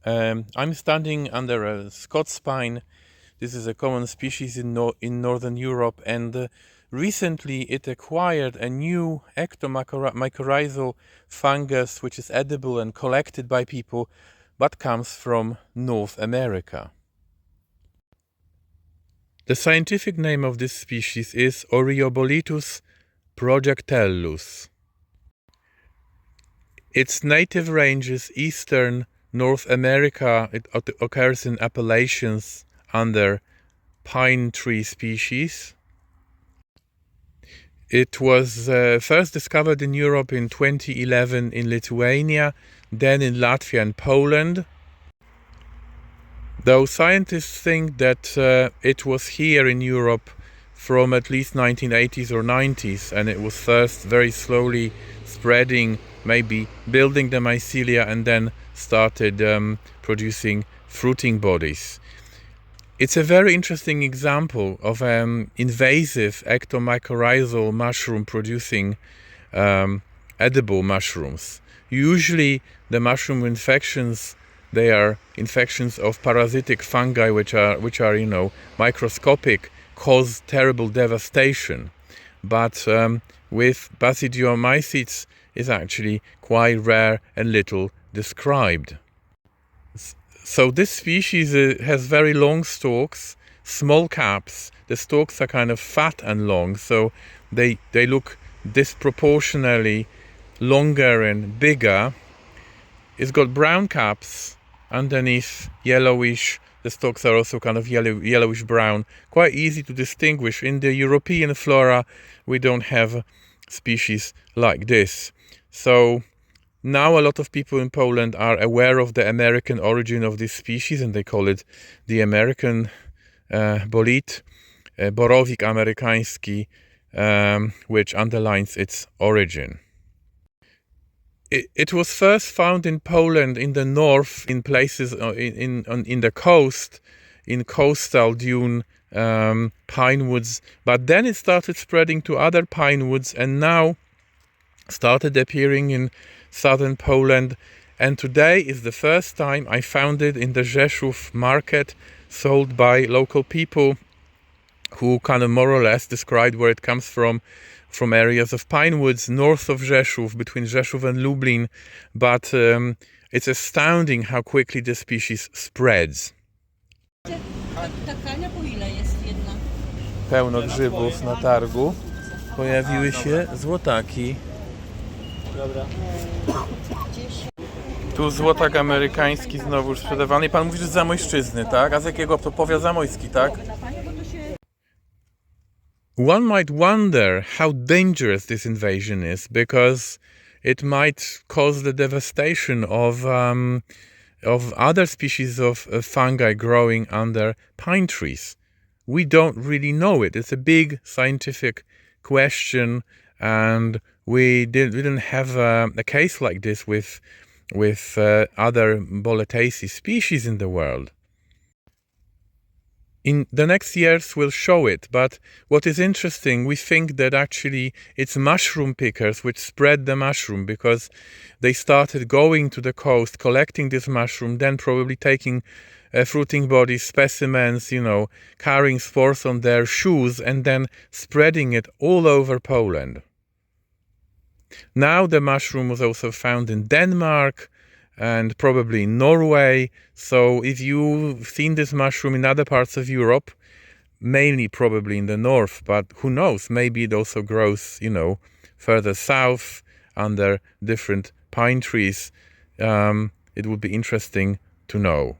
I'm standing under a Scots pine. This is a common species in Northern Europe, and recently it acquired a new ectomycorrhizal fungus which is edible and collected by people, but comes from North America. The scientific name of this species is Aureoboletus projectellus. Its native range is eastern North America. It occurs in Appalachians under pine tree species. It was first discovered in Europe in 2011 in Lithuania, then in Latvia and Poland. Though scientists think that it was here in Europe from at least 1980s or 90s, and it was first very slowly spreading, maybe building the mycelia, and then started producing fruiting bodies. It's a very interesting example of invasive ectomycorrhizal mushroom producing edible mushrooms. Usually the mushroom infections, they are infections of parasitic fungi which are microscopic, cause terrible devastation. But with basidiomycetes is actually quite rare and little described. So this species has very long stalks, small caps. The stalks are kind of fat and long, so they look disproportionately longer and bigger. It's got brown caps underneath, yellowish. The stalks are also kind of yellowish brown, quite easy to distinguish. In the European flora we don't have species like this. So now a lot of people in Poland are aware of the American origin of this species, and they call it the American bolete, borowik amerykański, which underlines its origin. It was first found in Poland in the north, in places in the coast, in coastal dune pine woods, but then it started spreading to other pine woods and now started appearing in southern Poland. And today is the first time I found it in the Rzeszów market, sold by local people who kind of more or less described where it comes from areas of pine woods north of Rzeszów, between Rzeszów and Lublin. But it's astounding how quickly the species spreads. Pełno grzybów na targu. Pojawiły się złotaki. Tu złotak amerykański znowu sprzedawany. I pan mówi, że z Zamojszczyzny, tak? A z jakiego to powiat zamojski, tak? One might wonder how dangerous this invasion is, because it might cause the devastation of other species of fungi growing under pine trees. We don't really know it. It's a big scientific question, and we didn't have a case like this with other boletaceae species in the world. In the next years we'll show it, but what is interesting, we think that actually it's mushroom pickers which spread the mushroom, because they started going to the coast, collecting this mushroom, then probably taking fruiting bodies, specimens, carrying spores on their shoes, and then spreading it all over Poland. Now the mushroom was also found in Denmark and probably in Norway. So if you've seen this mushroom in other parts of Europe, mainly probably in the north, but who knows, maybe it also grows, further south under different pine trees. It would be interesting to know.